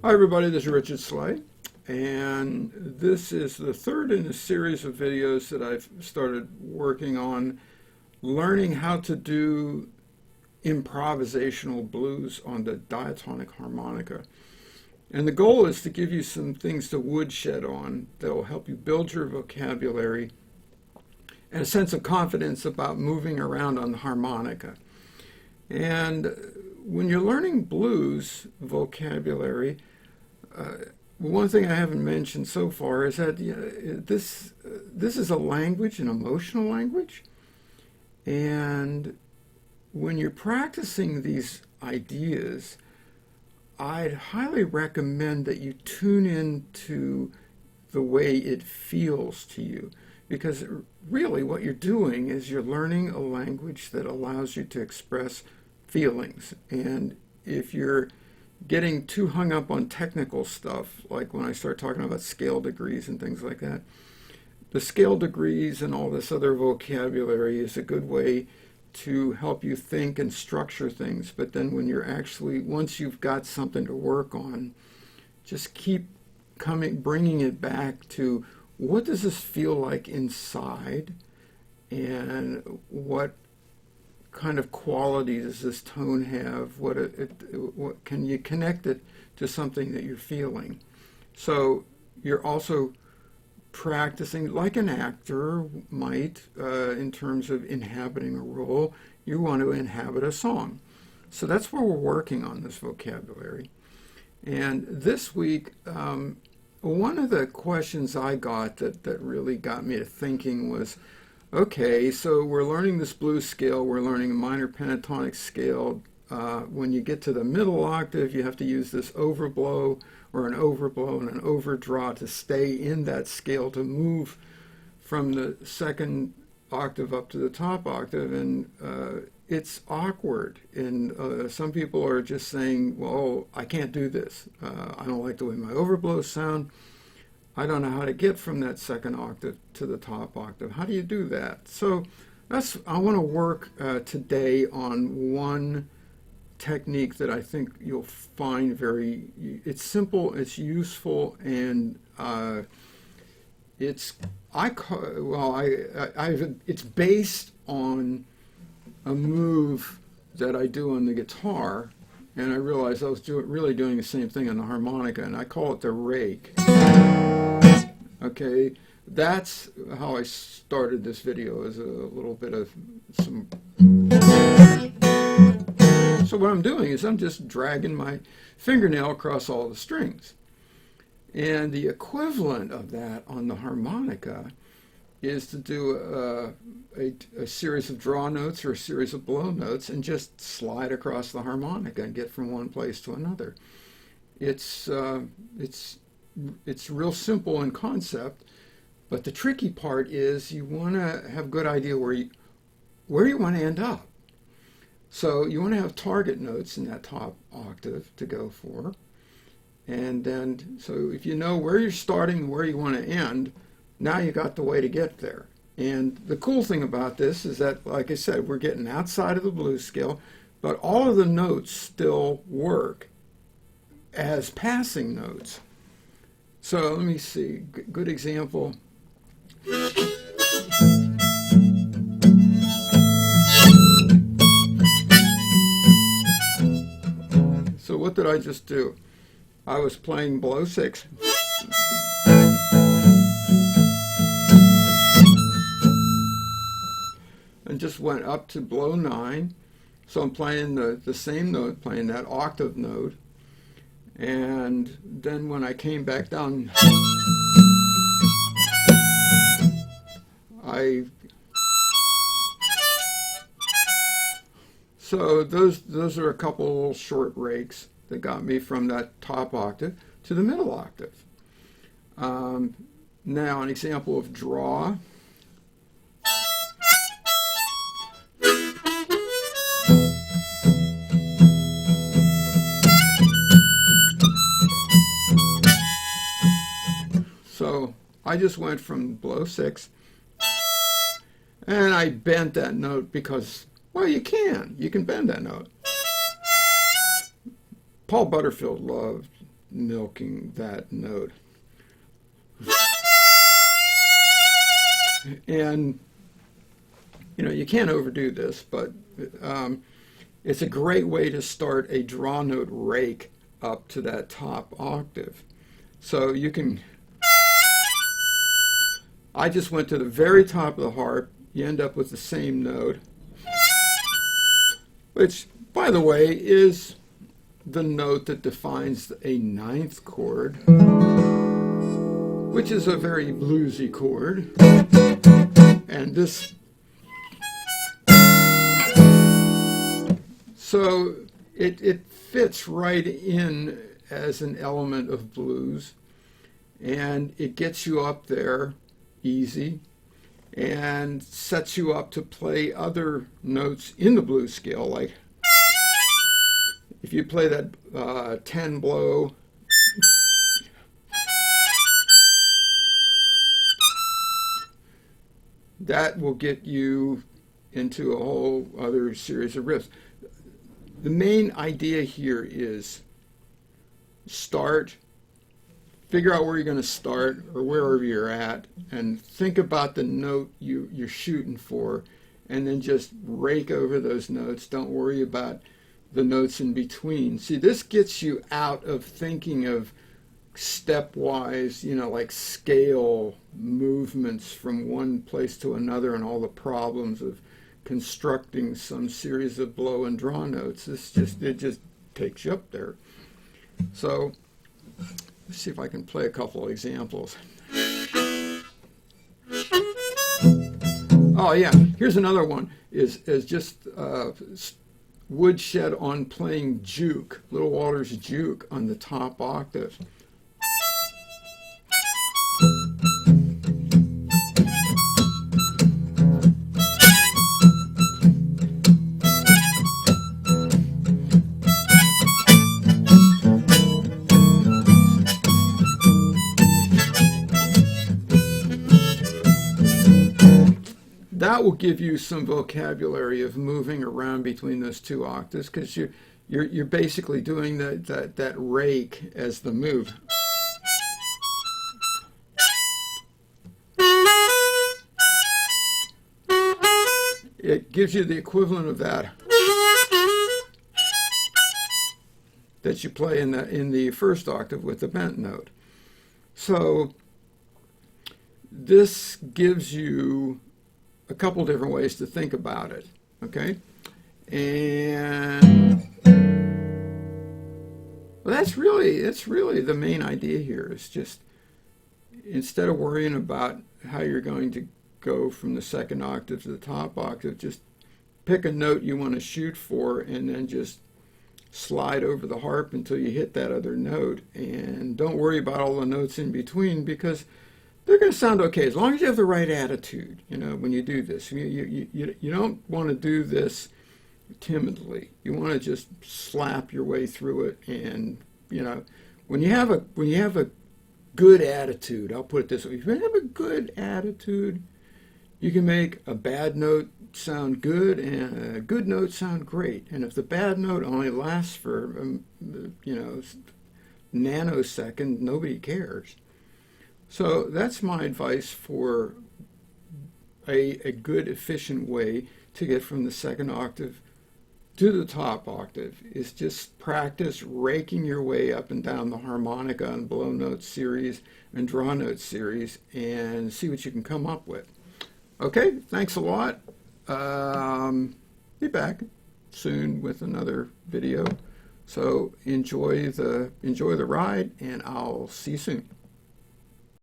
Hi everybody, this is Richard Sleigh, and this is the third in a series of videos that I've started working on learning how to do improvisational blues on the diatonic harmonica. And the goal is to give you some things to woodshed on that will help you build your vocabulary and a sense of confidence about moving around on the harmonica. And when you're learning blues vocabulary, one thing I haven't mentioned so far is that this is a language, an emotional language, and when you're practicing these ideas, I'd highly recommend that you tune in to the way it feels to you, because really what you're doing is you're learning a language that allows you to express feelings. And if you're getting too hung up on technical stuff, like when I start talking about scale degrees and things like that, the scale degrees and all this other vocabulary is a good way to help you think and structure things. But then when you're actually, once you've got something to work on, just keep bringing it back to what does this feel like inside, and what kind of quality does this tone have? What can you connect it to something that you're feeling? So you're also practicing like an actor might in terms of inhabiting a role. You want to inhabit a song. So that's where we're working on this vocabulary. And this week, one of the questions I got that really got me to thinking was, okay, so we're learning this blues scale, we're learning a minor pentatonic scale. When you get to the middle octave, you have to use this overblow or an overblow and an overdraw to stay in that scale, to move from the second octave up to the top octave. And it's awkward. And some people are just saying, well, I can't do this. I don't like the way my overblows sound. I don't know how to get from that second octave to the top octave. How do you do that? So I want to work today on one technique that I think you'll find it's simple, it's useful, and it's based on a move that I do on the guitar, and I realized I was really doing the same thing on the harmonica, and I call it the rake. Okay, that's how I started this video, is a little bit of some. So what I'm doing is I'm just dragging my fingernail across all the strings. And the equivalent of that on the harmonica is to do a series of draw notes or a series of blow notes and just slide across the harmonica and get from one place to another. It's real simple in concept, but the tricky part is you want to have a good idea where you want to end up. So you want to have target notes in that top octave to go for. And then, so if you know where you're starting and where you want to end, now you got the way to get there. And the cool thing about this is that, like I said, we're getting outside of the blues scale, but all of the notes still work as passing notes. So let me see, good example. So what did I just do? I was playing blow 6. And just went up to blow 9. So I'm playing the same note, playing that octave note. And then when I came back down, so those are a couple of little short rakes that got me from that top octave to the middle octave. Now an example of draw. So I just went from blow 6, and I bent that note because, well, you can bend that note. Paul Butterfield loved milking that note. And you can't overdo this, but it's a great way to start a draw note rake up to that top octave. So you can, I just went to the very top of the harp. You end up with the same note, which, by the way, is the note that defines a ninth chord, which is a very bluesy chord. And this, so it fits right in as an element of blues, and it gets you up there easy and sets you up to play other notes in the blues scale. Like if you play that 10 blow, that will get you into a whole other series of riffs. The main idea here is figure out where you're going to start or wherever you're at, and think about the note you're shooting for, and then just rake over those notes. Don't worry about the notes in between. See, this gets you out of thinking of stepwise, like scale movements from one place to another and all the problems of constructing some series of blow and draw notes. It just takes you up there. So let's see if I can play a couple of examples. Oh yeah, here's another one. Is just woodshed on playing juke, Little Walter's juke on the top octave. That will give you some vocabulary of moving around between those two octaves, because you're basically doing that rake as the move. It gives you the equivalent of that you play in the first octave with the bent note. So this gives you a couple different ways to think about it, okay? And well, that's really the main idea here. Is just, instead of worrying about how you're going to go from the second octave to the top octave, just pick a note you want to shoot for and then just slide over the harp until you hit that other note, and don't worry about all the notes in between, because they're going to sound okay as long as you have the right attitude, when you do this. You don't want to do this timidly. You want to just slap your way through it. And, when you have a good attitude, I'll put it this way, if you have a good attitude, you can make a bad note sound good and a good note sound great. And if the bad note only lasts for, nanosecond, nobody cares. So that's my advice for a good, efficient way to get from the second octave to the top octave, is just practice raking your way up and down the harmonica and blow note series and draw note series, and see what you can come up with. Okay, thanks a lot. Be back soon with another video. So enjoy the ride, and I'll see you soon.